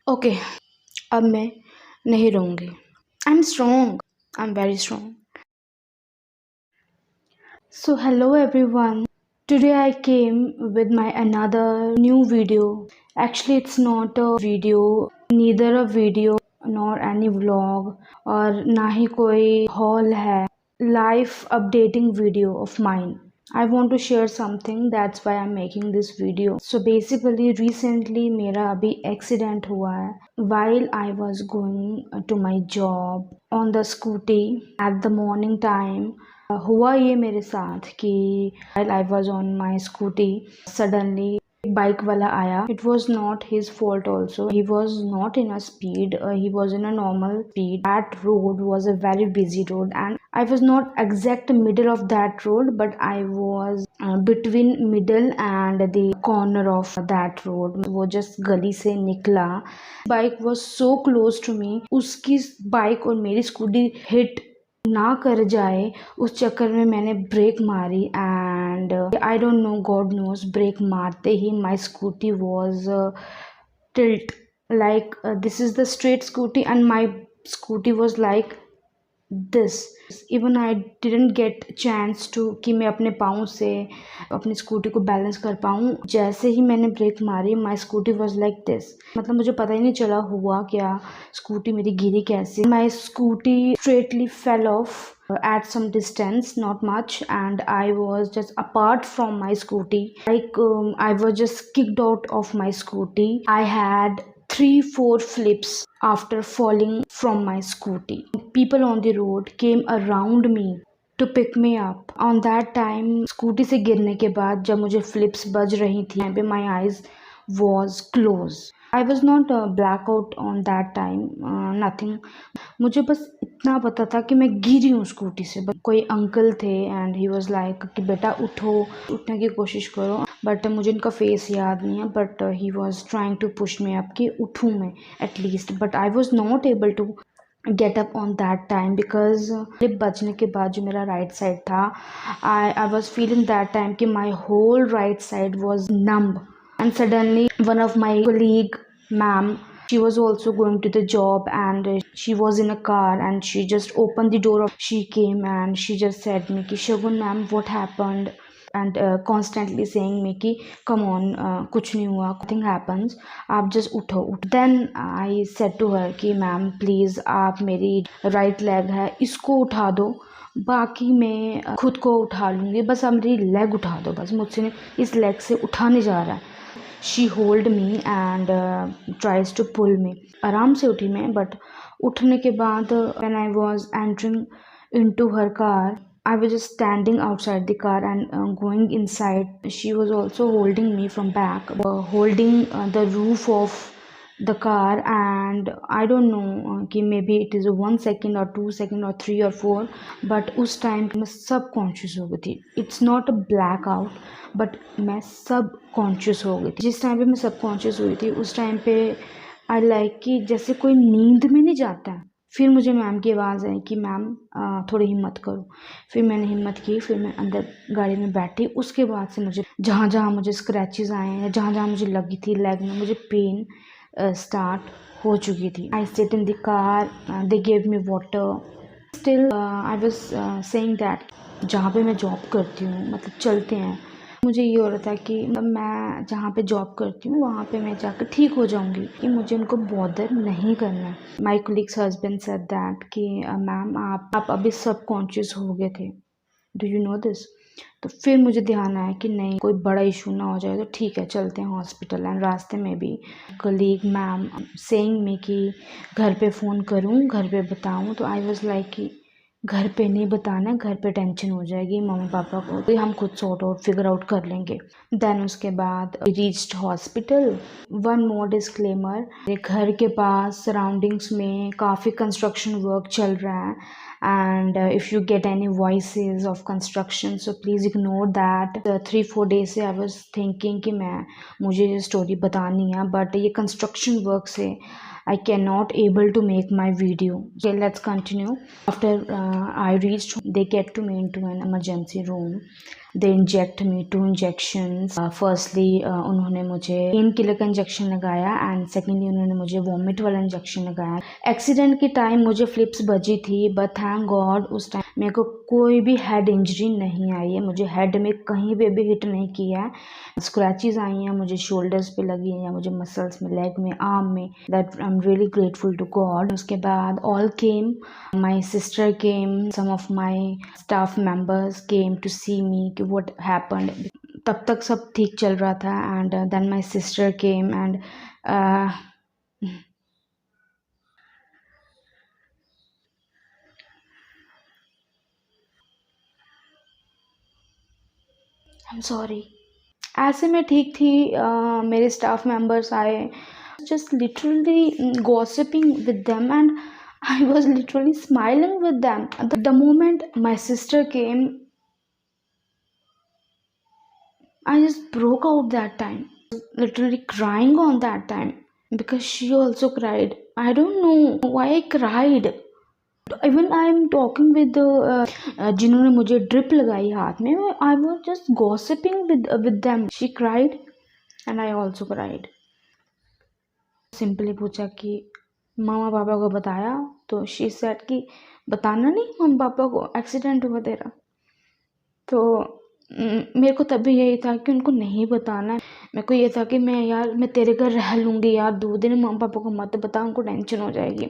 Okay, अब मैं नहीं रहूँगी। I am strong, I am very strong. So hello everyone. Today I came with my another new video. Actually it's not a video, neither a video nor any vlog और ना ही कोई haul है. Life updating video of mine. I want to share something, that's why I'm making this video. So basically recently मेरा अभी accident हुआ है. While I was going to my job on the scooty at the morning time, हुआ ये मेरे साथ कि while I was on my scooty, suddenly bike वाला आया. It was not his fault also. He was not in a speed. He was in a normal speed. That road was a very busy road and I was not exact middle of that road, but I was between middle and the corner of that road. वो just गली से निकला. Bike was so close to me. उसकी bike और मेरी scooty hit ना कर जाए उस चक्कर में मैंने ब्रेक मारी and I don't know, God knows, brake मारते ही my scooty was tilt like this is the straight scooty and my scooty was like this. Even I didn't get chance to कि मैं अपने पाँव से अपनी स्कूटी को बैलेंस कर पाऊँ. जैसे ही मैंने ब्रेक मारी माई स्कूटी वॉज लाइक दिस. मतलब मुझे पता ही नहीं चला हुआ क्या, स्कूटी मेरी गिरी कैसे. माई scooty straightly fell off at some distance, not much, and I was just apart from my scooty. Like I was just kicked out of my scooty. I had 3-4 flips after falling from my scooty. People on the road came around me to pick me up. On that time, scooty से गिरने के बाद जब मुझे flips बज रही थी, यहाँ पे my eyes was closed. I was not blackout on that time, nothing. मुझे बस इतना पता था कि मैं गिरी हूँ स्कूटी से. बट कोई अंकल थे एंड ही वाज लाइक कि बेटा उठो, उठने की कोशिश करो. बट मुझे इनका फेस याद नहीं है, but he was trying to push me up कि उठूँ मैं at least. But I was not able to get up on that time because flip बचने के बाद जो मेरा राइट साइड था, I was feeling that time कि my whole right side was numb. And suddenly one of my colleague, ma'am, she was also going to the job and she was in a car and she just opened the door. She came and she just said me ki Shagun ma'am, what happened, and constantly saying me ki come on, kuch nahi hua, nothing happens, aap just utho. Then I said to her ki ma'am please आप मेरी right leg है इसको उठा दो, बाकी मैं खुद को उठा लूँगी, बस आप मेरी लेग उठा दो, बस मुझसे इस लेग से उठा नहीं जा रहा है. She hold me and tries to pull me. आराम से उठी मैं, बट उठने के बाद when I was entering into her car, I was just standing outside the car and going inside. She was also holding me from back, holding the roof of the car, and I don't know कि maybe it is 1 second or 2 second or 3 or 4, but उस time मैं सब conscious हो गई थी. It's not a black out, but मैं सब conscious हो गई थी. जिस टाइम पे मैं सब कॉन्शियस हुई थी उस टाइम पे आई लाइक कि जैसे कोई नींद में नहीं जाता है. फिर मुझे मैम की आवाज़ आई कि मैम थोड़ी हिम्मत करो. फिर मैंने हिम्मत की, फिर मैं अंदर गाड़ी में बैठी. उसके बाद से मुझे जहाँ जहाँ मुझे स्क्रैचेस आए हैं, जहाँ जहाँ मुझे लगी थी लेग में, मुझे पेन स्टार्ट हो चुकी थी. I sit in the car, they gave me water. Still I was saying that जहाँ पे मैं जॉब करती हूँ, मतलब चलते हैं, मुझे ये हो रहा था कि मैं जहाँ पे जॉब करती हूँ वहाँ पे मैं जाकर ठीक हो जाऊँगी, कि मुझे उनको बॉदर नहीं करना. माई कोलिग्स हस्बैंड सेड दैट कि मैम आप अभी सब कॉन्शियस हो गए थे, डू यू नो दिस. तो फिर मुझे ध्यान आया कि नहीं, कोई बड़ा इशू ना हो जाए, तो ठीक है चलते हैं हॉस्पिटल. एंड रास्ते में भी कलीग मैम सेइंग में कि घर पे फ़ोन करूँ, घर पे बताऊँ. तो आई वाज लाइक कि घर पे नहीं बताना, घर पे टेंशन हो जाएगी मम्मी पापा को, तो हम खुद सॉर्ट आउट फिगर आउट कर लेंगे. देन उसके बाद reached hospital. One more disclaimer, घर के पास सराउंडिंग्स में काफ़ी कंस्ट्रक्शन वर्क चल रहा है, and if you get any voices of construction so please ignore that. 3-4 days से I was thinking कि मुझे ये स्टोरी बतानी है, बट ये कंस्ट्रक्शन वर्क से I cannot able to make my video. Okay, let's continue. After I reached, they get to me into an emergency room they inject me 2 injections. Firstly उन्होंने मुझे pain killer का injection लगाया and secondly उन्होंने मुझे vomit वाला injection लगाया। Accident के time मुझे फ्लिप्स बजी थी बट थैंक गॉड उस टाइम मेरे को कोई भी हेड इंजरी नहीं आई है, मुझे हेड में कहीं पे भी हिट नहीं किया है। स्क्रैचेस आई हैं मुझे शोल्डर्स पे लगी हैं या मुझे मसल्स में, लेग में, आर्म में। That I am really grateful to God. उसके बाद all came, my sister came, some of my staff members came to see me कि व्हाट हैपेंड। तब तक सब ठीक चल रहा था and then my sister came and I am sorry. ऐसे में ठीक थी, मेरे स्टाफ मेंबर्स आए, just literally gossiping with them and I was literally smiling with them. The moment my sister came, I just broke out that time, literally crying on that time because she also cried. I don't know why I cried. Even I am talking with the जिन्होंने मुझे drip लगाई हाथ में, I was just gossiping with them. She cried and I also cried. Simply पूछा कि मामा पापा को बताया, तो शी सेड कि बताना नहीं मम्मी पापा को, एक्सीडेंट हुआ तेरा। तो मेरे को तभी यही था कि उनको नहीं बताना है। मेरे को ये था कि मैं तेरे घर रह लूँगी यार 2 दिन, मम्मी पापा को मत बता, उनको टेंशन हो जाएगी।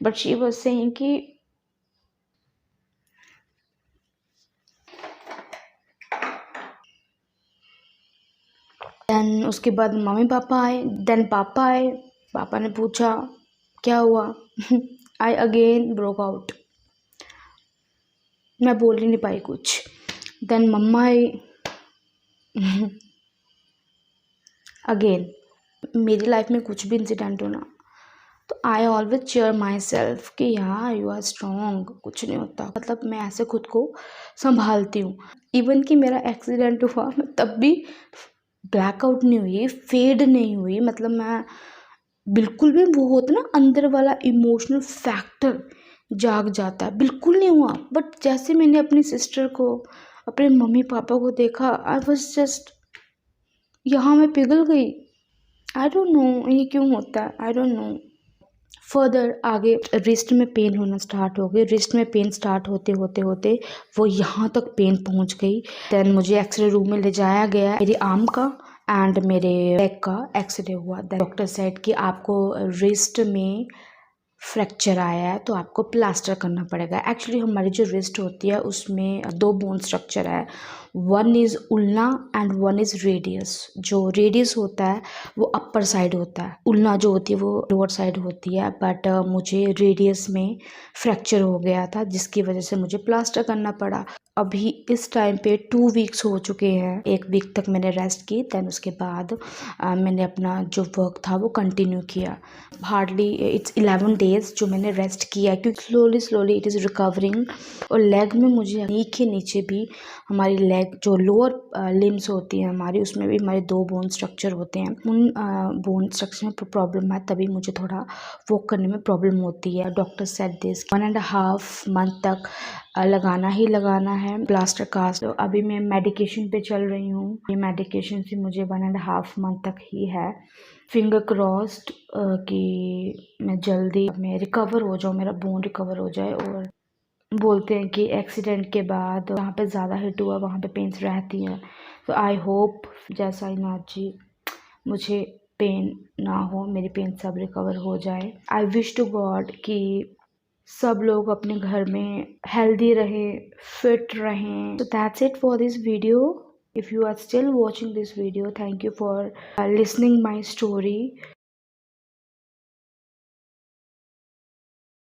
बट शी वाज सेइंग कि देन उसके बाद मम्मी पापा आए, देन पापा आए। पापा ने पूछा क्या हुआ। आई अगेन ब्रोक आउट, मैं बोल ही नहीं पाई कुछ। देन मम्मा आई अगेन। मेरी लाइफ में कुछ भी इंसिडेंट हो ना, तो I always cheer myself कि यार यू आर स्ट्रॉन्ग, कुछ नहीं होता। मतलब मैं ऐसे खुद को संभालती हूँ। इवन कि मेरा एक्सीडेंट हुआ, मैं तब भी ब्लैकआउट नहीं हुई, फेड नहीं हुई। मतलब मैं बिल्कुल भी, वो होता ना अंदर वाला इमोशनल फैक्टर जाग जाता है, बिल्कुल नहीं हुआ। बट जैसे मैंने अपनी सिस्टर को, अपने मम्मी पापा को देखा, आई वॉज जस्ट, यहाँ मैं पिघल गई। आई डोंट नो ये क्यों होता है, आई डोंट नो। फर्दर आगे रिस्ट में पेन होना स्टार्ट हो गई। रिस्ट में पेन स्टार्ट होते होते होते वो यहाँ तक पेन पहुँच गई। देन मुझे एक्सरे रूम में ले जाया गया। मेरी आर्म का एंड मेरे लेग का एक्सरे हुआ। डॉक्टर सेड कि आपको रिस्ट में फ्रैक्चर आया है तो आपको प्लास्टर करना पड़ेगा। एक्चुअली हमारी जो रिस्ट होती है उसमें 2 बोन स्ट्रक्चर है, one is उल्ना and one is radius. जो रेडियस होता है वो अपर साइड होता है, उल्ना जो होती है वो लोअर साइड होती है। बट मुझे रेडियस में फ्रैक्चर हो गया था जिसकी वजह से मुझे प्लास्टर करना पड़ा। अभी इस टाइम पे 2 वीक्स हो चुके हैं। 1 वीक तक मैंने रेस्ट की, दैन उसके बाद मैंने अपना जो वर्क था वो कंटिन्यू किया। हार्डली इट्स 11 डेज जो मैंने रेस्ट किया, क्योंकि स्लोली इट इज़ रिकवरिंग। और लेग में मुझे नीचे भी, हमारी लेग जो लोअर लिम्स होती हैं हमारी, उसमें भी हमारे 2 बोन स्ट्रक्चर होते हैं। उन बोन स्ट्रक्चर में प्रॉब्लम है, तभी मुझे थोड़ा वॉक करने में प्रॉब्लम होती है। डॉक्टर सेड दिस 1.5 मंथ तक लगाना ही लगाना है प्लास्टर कास्ट। तो अभी मैं मेडिकेशन पे चल रही हूँ। ये मेडिकेशन से मुझे 1.5 मंथ तक ही है। फिंगर क्रॉस्ड कि मैं जल्दी मैं रिकवर हो जाऊँ, मेरा बोन रिकवर हो जाए। और बोलते हैं कि एक्सीडेंट के बाद जहाँ पे ज़्यादा हिट हुआ वहाँ पे पेन्स रहती हैं। तो आई होप जैसा ही नाथ जी मुझे पेन ना हो, मेरी पेन सब रिकवर हो जाए। आई विश टू गॉड कि सब लोग अपने घर में हेल्दी रहें, फिट रहें। So that's it for this video. If you are still watching this video, thank you for listening my story.